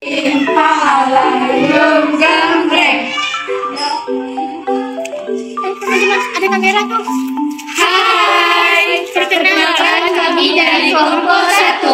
Pahalayung gambreng. Teman-teman, ada kamera tuh. Hai, perkenalkan kami dari kelompok 1.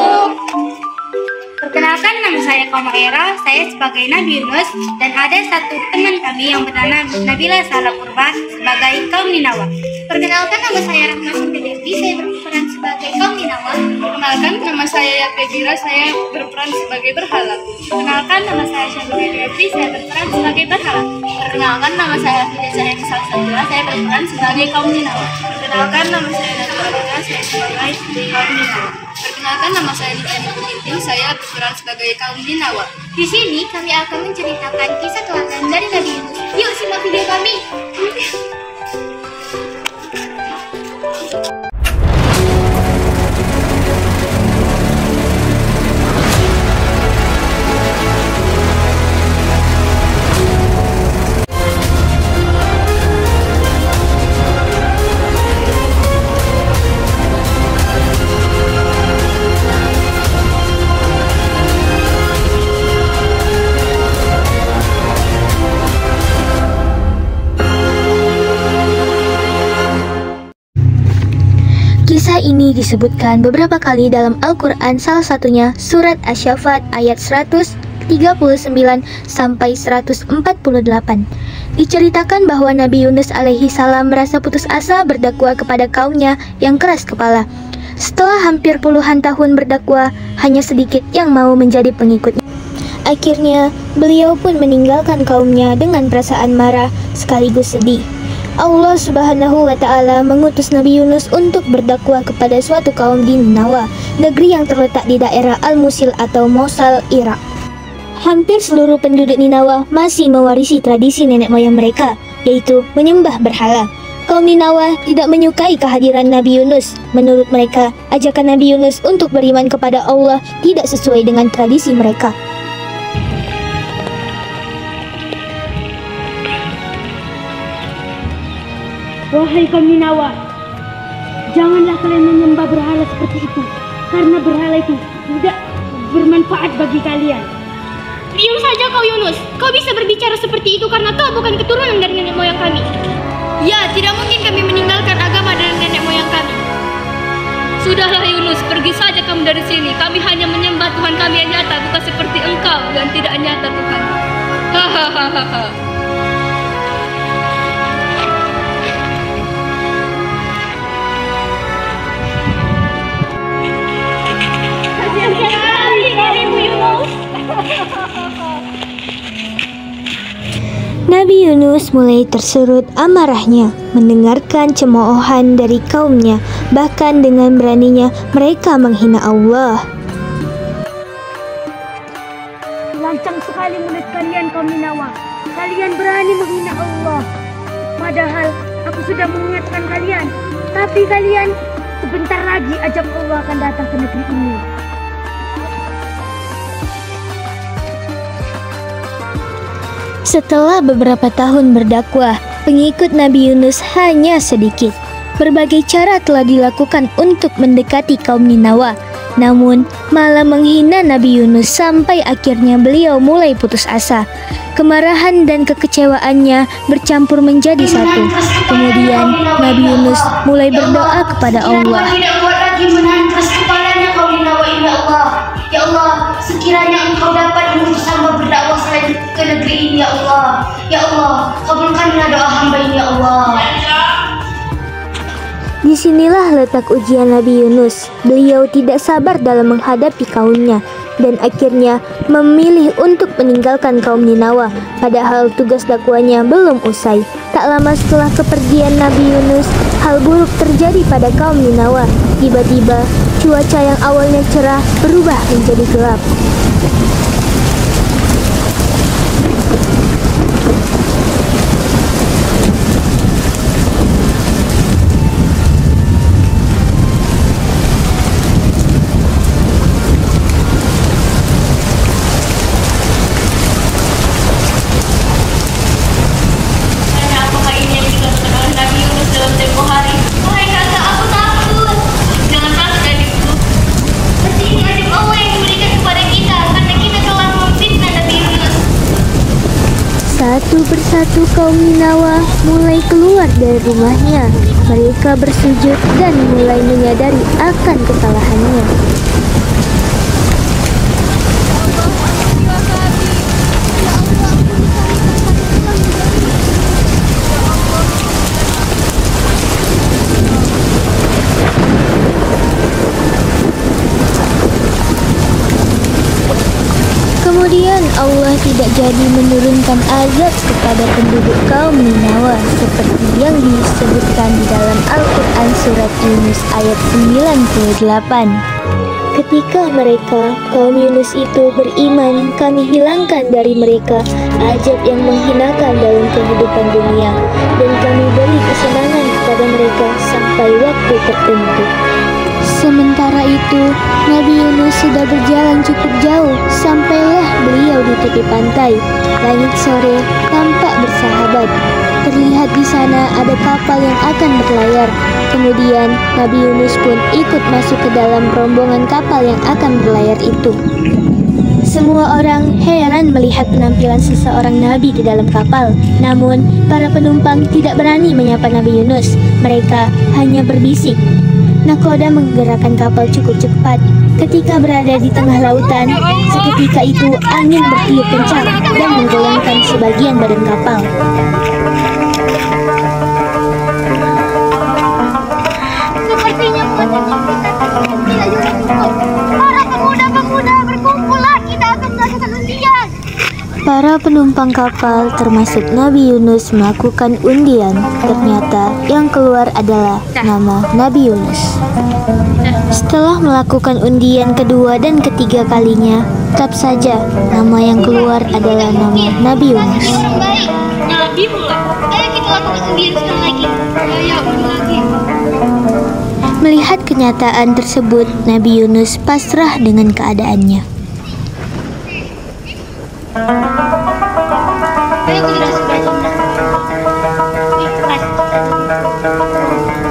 Perkenalkan, nama saya Komaira, saya sebagai Nabi Yunus, dan ada satu teman kami yang bernama Nabila Salah Purba sebagai kaum Ninawa. Perkenalkan, nama saya Rahma Devi, saya berperan sebagai kaum Ninawa. Perkenalkan, nama saya Yatebira, saya berperan sebagai berhala. Perkenalkan, nama saya Syahida Devi, saya berperan sebagai berhala. Perkenalkan, nama saya Fida Cahaya Salsabila, saya berperan sebagai kaum Ninawa. Perkenalkan, nama saya Nadia, saya sebagai kaum Ninawa. Perkenalkan, nama saya Nidani Putinting, saya berperan sebagai kaum Ninawa. Di sini kami akan menceritakan kisah teladan dari Nabi Yunus. Yuk simak video kami. Kisah ini disebutkan beberapa kali dalam Al-Quran, salah satunya surat Asy-Syaffat ayat 139 sampai 148. Diceritakan bahwa Nabi Yunus alaihi salam merasa putus asa berdakwah kepada kaumnya yang keras kepala. Setelah hampir puluhan tahun berdakwah, hanya sedikit yang mau menjadi pengikutnya. Akhirnya, beliau pun meninggalkan kaumnya dengan perasaan marah sekaligus sedih. Allah Subhanahu wa Ta'ala mengutus Nabi Yunus untuk berdakwah kepada suatu kaum di Ninawa, negeri yang terletak di daerah Al-Musil atau Mosul, Irak. Hampir seluruh penduduk Ninawa masih mewarisi tradisi nenek moyang mereka, yaitu menyembah berhala. Kaum Ninawa tidak menyukai kehadiran Nabi Yunus. Menurut mereka, ajakan Nabi Yunus untuk beriman kepada Allah tidak sesuai dengan tradisi mereka. Wahai kaum Ninawa, janganlah kalian menyembah berhala seperti itu, karena berhala itu tidak bermanfaat bagi kalian. Diam saja kau Yunus, kau bisa berbicara seperti itu karena kau bukan keturunan dari nenek moyang kami. Ya, tidak mungkin kami meninggalkan agama dari nenek moyang kami. Sudahlah Yunus, pergi saja kamu dari sini. Kami hanya menyembah Tuhan kami yang nyata, bukan seperti engkau yang tidak nyata Tuhan. Hahaha. Nabi Yunus mulai tersurut amarahnya mendengarkan cemoohan dari kaumnya. Bahkan dengan beraninya mereka menghina Allah. Lancang sekali mulut kalian kaum Ninawa. Kalian berani menghina Allah. Padahal aku sudah mengingatkan kalian. Tapi kalian sebentar lagi ajab Allah akan datang ke negeri ini. Setelah beberapa tahun berdakwah, pengikut Nabi Yunus hanya sedikit. Berbagai cara telah dilakukan untuk mendekati kaum Ninawa, namun malah menghina Nabi Yunus sampai akhirnya beliau mulai putus asa. Kemarahan dan kekecewaannya bercampur menjadi satu. Kemudian Nabi Yunus mulai berdoa kepada Allah. Tidak kuat lagi menahan keras kepalanya kaum Ninawa ini ya Allah. Ya Allah, sekiranya Engkau dapat mengutus hamba berdakwah selain ke negeri ini ya Allah. Ya Allah, kabulkanlah doa hamba ini ya Allah. Disinilah letak ujian Nabi Yunus. Beliau tidak sabar dalam menghadapi kaumnya dan akhirnya memilih untuk meninggalkan kaum Ninawa. Padahal tugas dakwanya belum usai. Tak lama setelah kepergian Nabi Yunus, hal buruk terjadi pada kaum Ninawa. Tiba-tiba, cuaca yang awalnya cerah berubah menjadi gelap. Apakah ini yang dikatakan oleh Nabi Yunus dalam tempo hari? Wahai kakak, aku takut. Jangan takut adikku. Pasti ini adib Allah yang diberikan kepada kita. Satu persatu kaum Ninawa mulai keluar dari rumahnya. Mereka bersujud dan mulai menyadari akan kesalahannya. Kemudian Allah tidak jadi menurunkan azab kepada penduduk kaum Ninawa seperti yang disebutkan di dalam Al-Quran surat Yunus ayat 98. Ketika mereka, kaum Yunus itu beriman, kami hilangkan dari mereka azab yang menghinakan dalam kehidupan dunia, dan kami beri kesenangan kepada mereka sampai waktu tertentu. Sementara itu, Nabi Yunus sudah berjalan cukup jauh, sampailah beliau di tepi pantai. Langit sore tampak bersahabat. Terlihat di sana ada kapal yang akan berlayar. Kemudian Nabi Yunus pun ikut masuk ke dalam rombongan kapal yang akan berlayar itu. Semua orang heran melihat penampilan seseorang nabi di dalam kapal. Namun, para penumpang tidak berani menyapa Nabi Yunus. Mereka hanya berbisik. Nakoda menggerakkan kapal cukup cepat. Ketika berada di tengah lautan, seketika itu angin bertiup kencang dan menggoyangkan sebagian badan kapal. Sepertinya para pemuda-pemuda berkumpullah, kita akan melakukan undian. Para penumpang kapal termasuk Nabi Yunus melakukan undian. Ternyata yang keluar adalah nama Nabi Yunus. Setelah melakukan undian kedua dan ketiga kalinya, tetap saja nama yang keluar adalah nama Nabi Yunus. Baik, Nabi mulai. Ayo kita lakukan undian sekali lagi. Ayo lagi. Melihat kenyataan tersebut, Nabi Yunus pasrah dengan keadaannya.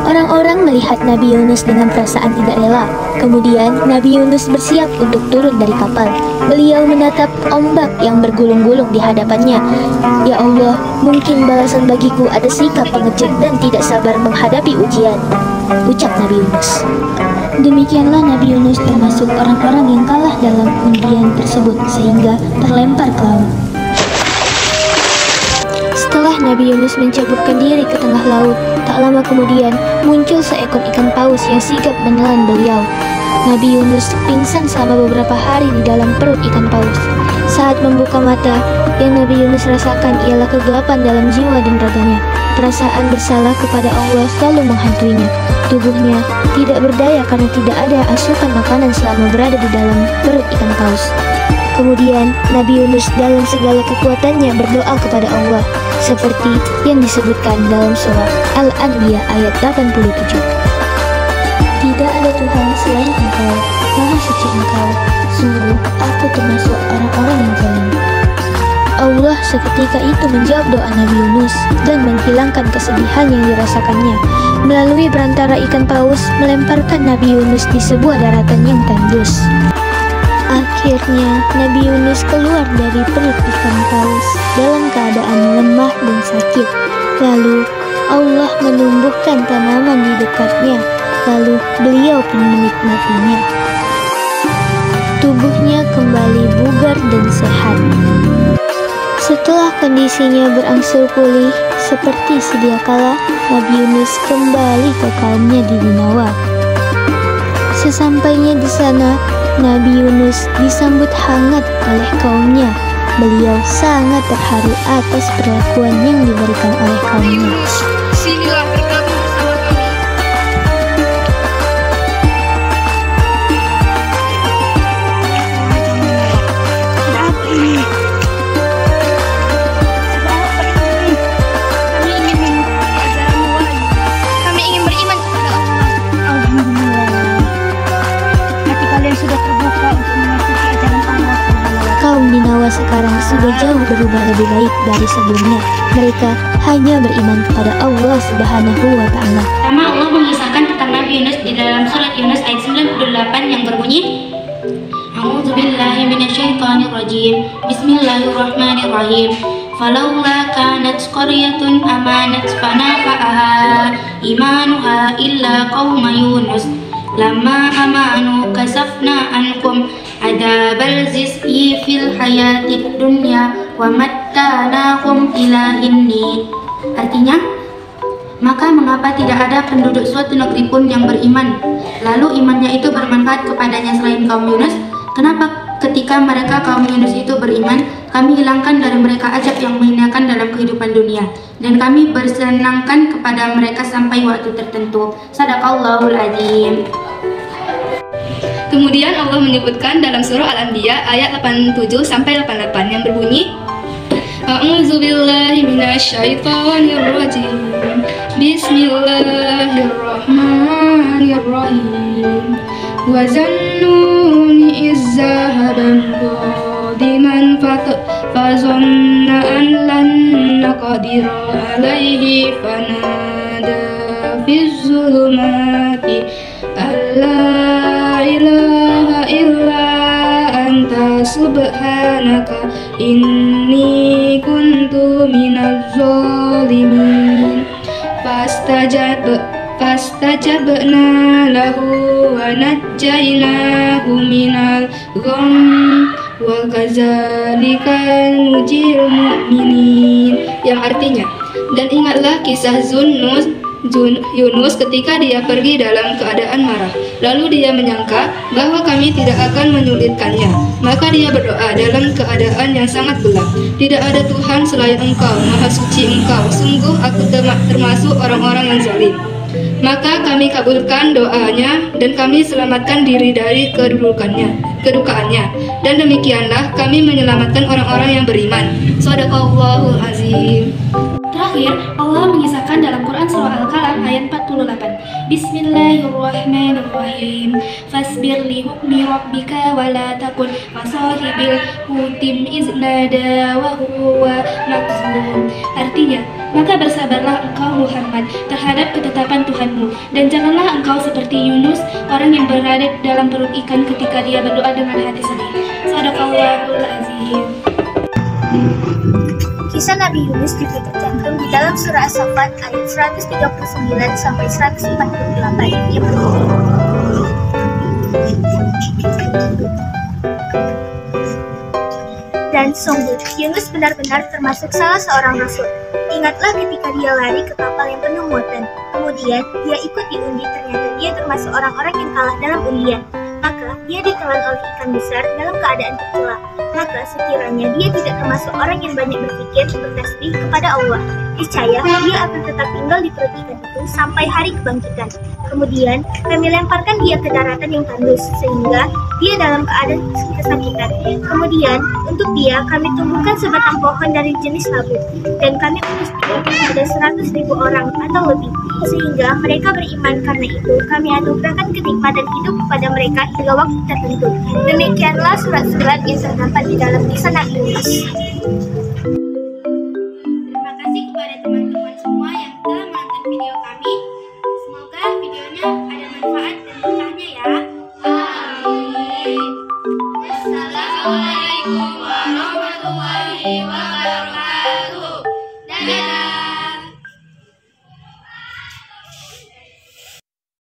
Orang-orang melihat Nabi Yunus dengan perasaan tidak rela. Kemudian Nabi Yunus bersiap untuk turun dari kapal. Beliau menatap ombak yang bergulung-gulung di hadapannya. Ya Allah, mungkin balasan bagiku ada sikap pengecut dan tidak sabar menghadapi ujian, ucap Nabi Yunus. Demikianlah Nabi Yunus termasuk orang-orang yang kalah dalam undian tersebut sehingga terlempar ke laut. Setelah Nabi Yunus menceburkan diri ke tengah laut, tak lama kemudian muncul seekor ikan paus yang sigap menelan beliau. Nabi Yunus pingsan selama beberapa hari di dalam perut ikan paus. Saat membuka mata, yang Nabi Yunus rasakan ialah kegelapan dalam jiwa dan raganya. Perasaan bersalah kepada Allah selalu menghantuinya. Tubuhnya tidak berdaya karena tidak ada asupan makanan selama berada di dalam perut ikan paus. Kemudian Nabi Yunus dalam segala kekuatannya berdoa kepada Allah, seperti yang disebutkan dalam surah Al-Anbiya ayat 87. Tidak ada Tuhan selain Engkau, Maha Suci Engkau, sungguh aku termasuk orang-orang yang zalim. Allah seketika itu menjawab doa Nabi Yunus dan menghilangkan kesedihan yang dirasakannya. Melalui perantara ikan paus, melemparkan Nabi Yunus di sebuah daratan yang tandus. Akhirnya, Nabi Yunus keluar dari perut ikan paus dalam keadaan lemah dan sakit. Lalu, Allah menumbuhkan tanaman di dekatnya. Lalu, beliau pun menikmatinya. Tubuhnya kembali bugar dan sehat. Setelah kondisinya berangsur pulih, seperti sedia kala, Nabi Yunus kembali ke kaumnya di Ninawa. Sesampainya di sana, Nabi Yunus disambut hangat oleh kaumnya. Beliau sangat terharu atas perlakuan yang diberikan oleh kaumnya. Sinilah bergabung bersama kami. Kami ingin mengikuti ajaranmu, wahai. Kami ingin beriman kepada Allah. Alhamdulillah. Hati kalian sudah terbuka untuk mengikuti ajaran Allah. Kaum Ninawa sekarang sudah jauh berubah lebih baik dari sebelumnya. Mereka hanya beriman kepada Allah Subhanahu wa Ta'ala. Pertama, Allah mengisahkan tentang Nabi Yunus di dalam surat Yunus ayat 98 yang berbunyi, A'udzubillahi minasyaitonirrajim. Bismillahirrahmanirrahim. Falaula kanat qaryatun amanat fanafa'aha imanuha illa qauma Yunus lamma amanu kasafna ankum adabal ziz'i fil hayatid dunya wa mattanahum ila inni. Artinya, maka mengapa tidak ada penduduk suatu negeri pun yang beriman, lalu imannya itu bermanfaat kepadanya selain kaum Yunus? Kenapa ketika mereka kaum Yunus itu beriman, kami hilangkan dari mereka azab yang menghinakan dalam kehidupan dunia, dan kami bersenangkan kepada mereka sampai waktu tertentu. Sadaqallahul adzim. Kemudian Allah menyebutkan dalam surah Al-Anbiya ayat 87 sampai 88 yang berbunyi, A'udzu billahi minasyaitonir rajim. Bismillahirrahmanirrahim. Wa zannuni iz zahaba mughadiman fazanna an lan naqdira alaihi fanada fi zulumati alla ilaha illa anta subhanaka inni kuntu minaz zalimin. Fastajabna lahu wa najjaynahu minal gham wa kadzalika nujil mu'minin, yang artinya, dan ingatlah kisah Yunus ketika dia pergi dalam keadaan marah, lalu dia menyangka bahwa kami tidak akan menyulitkannya, maka dia berdoa dalam keadaan yang sangat gelap, tidak ada Tuhan selain Engkau, Maha Suci Engkau, sungguh aku termasuk orang-orang yang zalim. Maka kami kabulkan doanya dan kami selamatkan diri dari kedukaannya, dan demikianlah kami menyelamatkan orang-orang yang beriman. Shadaqallahul azim. Terakhir, Allah mengisahkan dalam Quran surah Al-Qalam ayat 48. Bismillahirrahmanirrahim. Fasbir li hukmi rabbika wa la takun masahibil hutim iznada wa huwa makzum. Artinya, maka bersabarlah engkau Muhammad terhadap ketetapan Tuhanmu, dan janganlah engkau seperti Yunus, orang yang berada dalam perut ikan ketika dia berdoa dengan hati sedih. Shadaqallahul azim. Kisah Nabi Yunus juga tercantum di dalam surah As-Saffat ayat 139 sampai 148 yang berbunyi, dan sungguh Yunus benar-benar termasuk salah seorang rasul. Ingatlah ketika dia lari ke kapal yang penuh muatan, kemudian dia ikut diundi, ternyata dia termasuk orang-orang yang kalah dalam undian. Maka dia ditelan oleh ikan besar dalam keadaan tercela. Maka sekiranya dia tidak termasuk orang yang banyak berpikir bertasbih kepada Allah, niscaya dia akan tetap tinggal di perut ikan itu sampai hari kebangkitan. Kemudian kami lemparkan dia ke daratan yang tandus sehingga dia dalam keadaan kesakitan. Kemudian untuk dia kami tumbuhkan sebatang pohon dari jenis labu, dan kami utus dia kepada 100.000 orang atau lebih, sehingga mereka beriman. Karena itu kami anugerahkan kenikmatan hidup kepada mereka hingga waktu tertentu. Demikianlah surat-surat yang terdapat di dalam kisah Nabi Yunus.